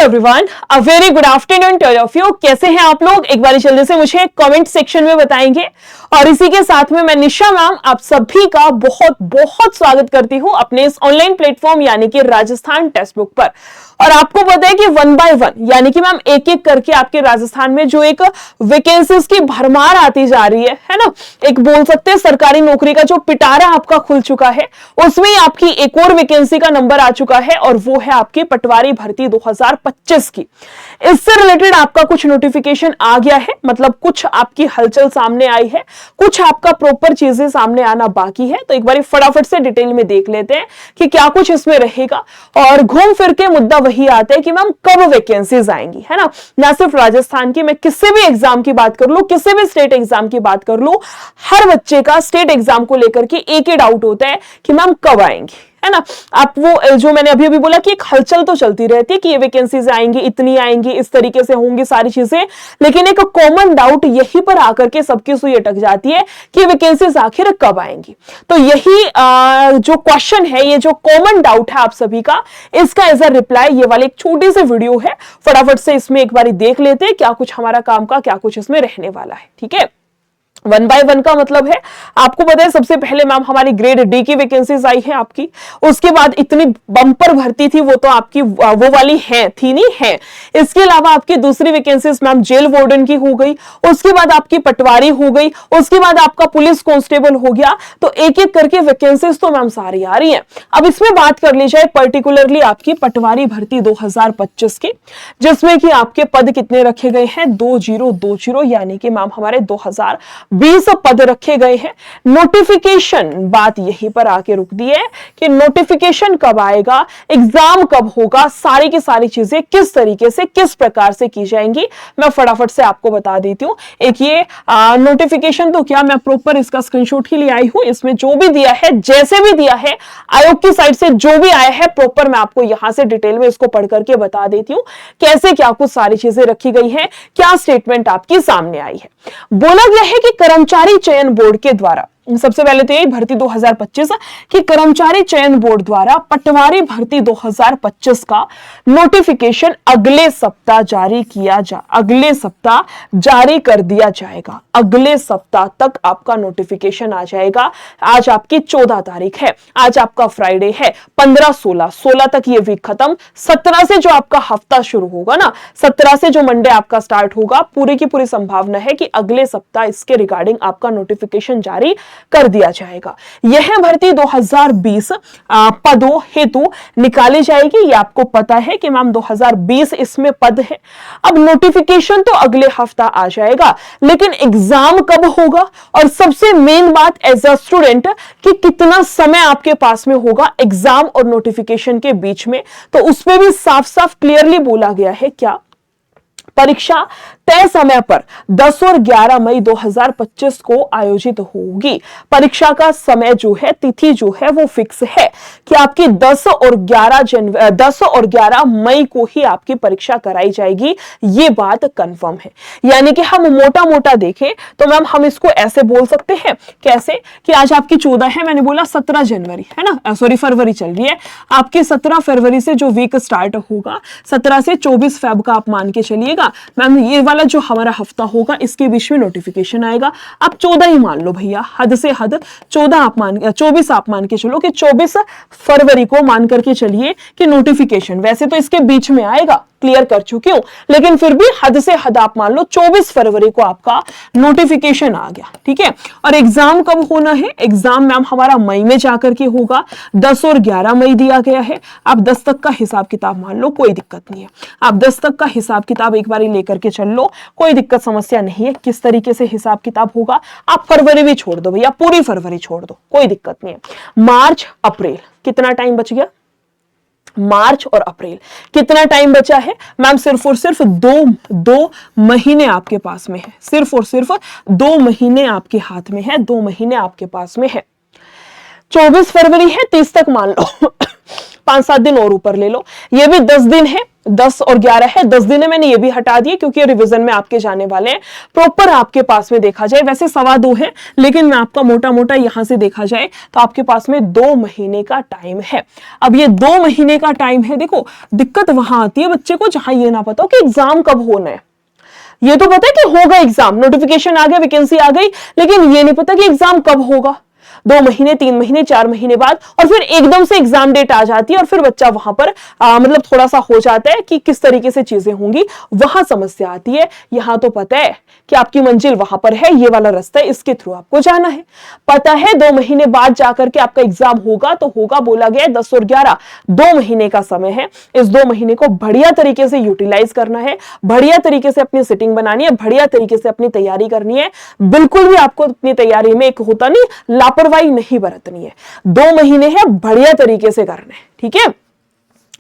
Everyone, a very good afternoon to all of you. कैसे हैं आप लोग? एक बार जल्दी से मुझे कमेंट सेक्शन में बताएंगे। और इसी के साथ में मैं निशा मैम आप सभी का बहुत बहुत स्वागत करती हूं अपने इस ऑनलाइन प्लेटफॉर्म यानी कि राजस्थान टेक्स्ट बुक पर। और आपको पता है कि 1 बाय 1 यानी कि मैम एक एक करके आपके राजस्थान में जो एक वैकेंसीज की भरमार आती जा रही है ना, एक बोल सकते हैं सरकारी नौकरी का जो पिटारा आपका खुल चुका है, उसमें आपकी एक और वैकेंसी का नंबर आ चुका है और वो है आपकी पटवारी भर्ती 2025 की। इससे रिलेटेड आपका कुछ नोटिफिकेशन आ गया है, मतलब कुछ आपकी हलचल सामने आई है, कुछ आपका प्रॉपर चीजें सामने आना बाकी है। तो एक बार फटाफट से डिटेल में देख लेते हैं कि क्या कुछ इसमें रहेगा। और घूम फिर के मुद्दा वही आता है कि मैम कब वैकेंसीज आएंगी, है ना सिर्फ राजस्थान की, मैं किसी भी एग्जाम की बात कर लूं, किसी भी स्टेट एग्जाम की बात कर लूं, हर बच्चे का स्टेट एग्जाम को लेकर के एक ही डाउट होता है कि मैम कब आएंगी, है ना। आप वो जो मैंने अभी बोला कि एक हलचल तो चलती रहती है कि ये वैकेंसीज आएंगी, इतनी आएंगी, इस तरीके से होंगी सारी चीजें, लेकिन एक कॉमन डाउट यहीं पर आकर के सबकी सुई अटक जाती है कि वैकेंसीज आखिर कब आएंगी। तो यही जो क्वेश्चन है, ये जो कॉमन डाउट है आप सभी का, इसका एज अ रिप्लाई ये वाली एक छोटी सी वीडियो है। फटाफट से इसमें एक बार देख लेते हैं क्या कुछ हमारा काम का, क्या कुछ इसमें रहने वाला है। ठीक है, 1 बाय 1 का मतलब है, आपको पता है सबसे पहले मैम हमारी ग्रेड डी की वैकेंसीज आई है आपकी, उसके बाद इतनी बम्पर भर्ती थी वो तो आपकी वो वाली है थी नहीं है। इसके अलावा आपकी दूसरी वैकेंसीज मैम जेल वार्डन की हो गई, उसके बाद आपकी पटवारी हो गई, उसके बाद आपका पुलिस कांस्टेबल हो गया। तो एक एक करके वैकेंसीज तो मैम सारी आ रही है। अब इसमें बात कर ली जाए पर्टिकुलरली आपकी पटवारी भर्ती 2025 की, जिसमें कि आपके पद कितने रखे गए हैं, 2020 यानी कि मैम हमारे 2020 पद रखे गए हैं। नोटिफिकेशन, बात यहीं पर आके रुक दी है कि नोटिफिकेशन कब आएगा, एग्जाम कब होगा, सारी की सारी चीजें किस तरीके से किस प्रकार से की जाएंगी, मैं फटाफट से आपको बता देती हूं। एक ये नोटिफिकेशन तो क्या, मैं प्रॉपर इसका स्क्रीनशॉट ही ले आई हूं। इसमें जो भी दिया है, जैसे भी दिया है, आयोग की साइड से जो भी आया है, प्रॉपर मैं आपको यहां से डिटेल में इसको पढ़ करके बता देती हूं कैसे क्या कुछ सारी चीजें रखी गई है, क्या स्टेटमेंट आपकी सामने आई है। बोला गया है कि कर्मचारी चयन बोर्ड के द्वारा, सबसे पहले तो यही भर्ती 2025 कि कर्मचारी चयन बोर्ड द्वारा पटवारी भर्ती 2025 का नोटिफिकेशन अगले सप्ताह जारी कर दिया जाएगा। अगले सप्ताह तक आपका नोटिफिकेशन आ जाएगा। आज आपकी 14 तारीख है, आज आपका फ्राइडे है, 15, 16 तक ये वीक खत्म, 17 से जो आपका हफ्ता शुरू होगा ना, 17 से जो मंडे आपका स्टार्ट होगा, पूरी की पूरी संभावना है कि अगले सप्ताह इसके रिगार्डिंग आपका नोटिफिकेशन जारी कर दिया जाएगा। यह भर्ती 2020 पदों हेतु निकाली जाएगी। ये आपको पता है कि मैम 2020 इसमें पद है। अब नोटिफिकेशन तो अगले हफ्ता आ जाएगा, लेकिन एग्जाम कब होगा, और सबसे मेन बात एज अ स्टूडेंट कि कितना समय आपके पास में होगा एग्जाम और नोटिफिकेशन के बीच में, तो उसमें भी साफ साफ क्लियरली बोला गया है क्या, परीक्षा तय समय पर 10 और 11 मई 2025 को आयोजित होगी। परीक्षा का समय जो है, तिथि जो है वो फिक्स है कि आपकी 10 और 11 मई को ही आपकी परीक्षा कराई जाएगी। ये बात कंफर्म है। यानी कि हम मोटा मोटा देखें तो मैम हम इसको ऐसे बोल सकते हैं, कैसे कि आज आपकी 14 है, मैंने बोला 17 जनवरी है ना, सॉरी फरवरी चल रही है आपकी, 17 फरवरी से जो वीक स्टार्ट होगा, 17 से 24 फेब का आप मान के चलिएगा मैम, ये वाला जो हमारा हफ्ता होगा इसके बीच में नोटिफिकेशन आएगा। आप 14 ही मान लो भैया, हद से हद 24 आप मान के चलो कि 24 फरवरी को मान करके चलिए कि नोटिफिकेशन, वैसे तो इसके बीच में आएगा, क्लियर कर चुकी हूं, लेकिन फिर भी हद से हद आप मान लो 24 फरवरी को आपका नोटिफिकेशन आ गया। ठीक है, और एग्जाम कब होना है, एग्जाम मैम हमारा मई में जाकर के होगा, 10 और 11 मई दिया गया है। आप 10 तक का हिसाब किताब मान लो, कोई दिक्कत नहीं है। आप 10 तक का हिसाब किताब एक बार लेकर के चल लो, कोई दिक्कत समस्या नहीं है किस तरीके से हिसाब किताब होगा। आप फरवरी भी छोड़ दो भैया, पूरी फरवरी छोड़ दो, कोई दिक्कत नहीं है। मार्च अप्रैल कितना टाइम बच गया, मार्च और अप्रैल कितना टाइम बचा है मैम, सिर्फ और सिर्फ दो महीने आपके पास में है, सिर्फ और सिर्फ 2 महीने आपके हाथ में है, 2 महीने आपके पास में है। 24 फरवरी है, 30 तक मान लो 5-7 दिन और ऊपर ले लो, ये भी 10 दिन है, 10 और 11 है, 10 दिन है, मैंने ये भी हटा दिए क्योंकि रिवीजन में आपके जाने वाले हैं। प्रॉपर आपके पास में देखा जाए वैसे 2.25 है, लेकिन मैं आपका मोटा मोटा यहां से देखा जाए तो आपके पास में 2 महीने का टाइम है। अब ये 2 महीने का टाइम है, देखो दिक्कत वहां आती है बच्चे को जहां ये ना पता हो कि एग्जाम कब होना है। ये तो पता है कि होगा एग्जाम, नोटिफिकेशन आ गया, वैकेंसी आ गई, लेकिन ये नहीं पता कि एग्जाम कब होगा। 2 महीने, 3 महीने, 4 महीने बाद, और फिर एकदम से एग्जाम डेट आ जाती है और फिर बच्चा वहां पर मतलब थोड़ा सा हो जाता है कि किस तरीके से चीजें होंगी, वहां समस्या आती है। यहां तो पता है कि आपकी मंजिल वहां पर है, ये वाला रास्ता है, इसके थ्रू आपको जाना है। पता है 2 महीने बाद जाकर के आपका एग्जाम होगा तो होगा, बोला गया 10 और 11 2 महीने का समय है। इस 2 महीने को बढ़िया तरीके से यूटिलाइज करना है, बढ़िया तरीके से अपनी सिटिंग बनानी है, बढ़िया तरीके से अपनी तैयारी करनी है। बिल्कुल भी आपको अपनी तैयारी में एक होता नहीं लापरवाही नहीं बरतनी है। 2 महीने है, बढ़िया तरीके से करना है, ठीक है।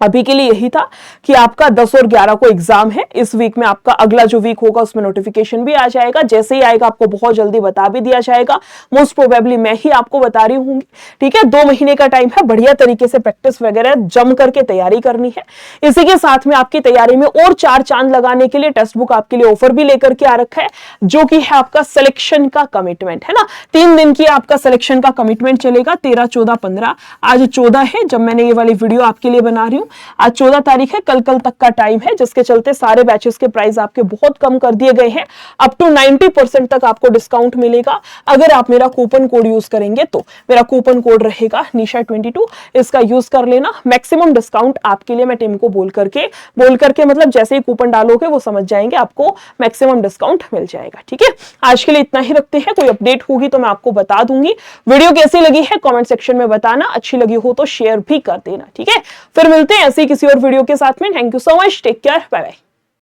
अभी के लिए यही था कि आपका 10 और 11 को एग्जाम है। इस वीक में आपका अगला जो वीक होगा उसमें नोटिफिकेशन भी आ जाएगा, जैसे ही आएगा आपको बहुत जल्दी बता भी दिया जाएगा। मोस्ट प्रोबेबली मैं ही आपको बता रही हूँ, ठीक है। 2 महीने का टाइम है, बढ़िया तरीके से प्रैक्टिस वगैरह जम करके तैयारी करनी है। इसी के साथ में आपकी तैयारी में और 4 चांद लगाने के लिए टेक्स्ट बुक आपके लिए ऑफर भी लेकर के आ रखा है, जो कि है आपका सिलेक्शन का कमिटमेंट, है ना। 3 दिन की आपका सिलेक्शन का कमिटमेंट चलेगा, 13, 14, 15। आज 14 है जब मैंने ये वाली वीडियो आपके लिए बना रही हूँ। आज 14 तारीख है, कल तक का टाइम है, जिसके चलते सारे बैचेस के प्राइस आपके बहुत कम कर दिए गए हैं। अप टू 90% तक आपको डिस्काउंट मिलेगा अगर आप मेरा कूपन कोड यूज करेंगे तो। मेरा कूपन कोड रहेगा निशा22, इसका यूज कर लेना। मैक्सिमम डिस्काउंट आपके लिए मैं टीम को बोल करके मतलब जैसे ही कूपन डालोगे वो समझ जाएंगे, आपको मैक्सिमम डिस्काउंट मिल जाएगा, ठीक है। आज के लिए इतना ही रखते हैं, कोई अपडेट होगी तो मैं आपको बता दूंगी। वीडियो कैसी लगी है कमेंट सेक्शन में बताना, अच्छी लगी हो तो शेयर भी कर देना, ठीक है। फिर मिलते हैं ऐसे किसी और वीडियो के साथ में। Thank you so much, take care, bye bye.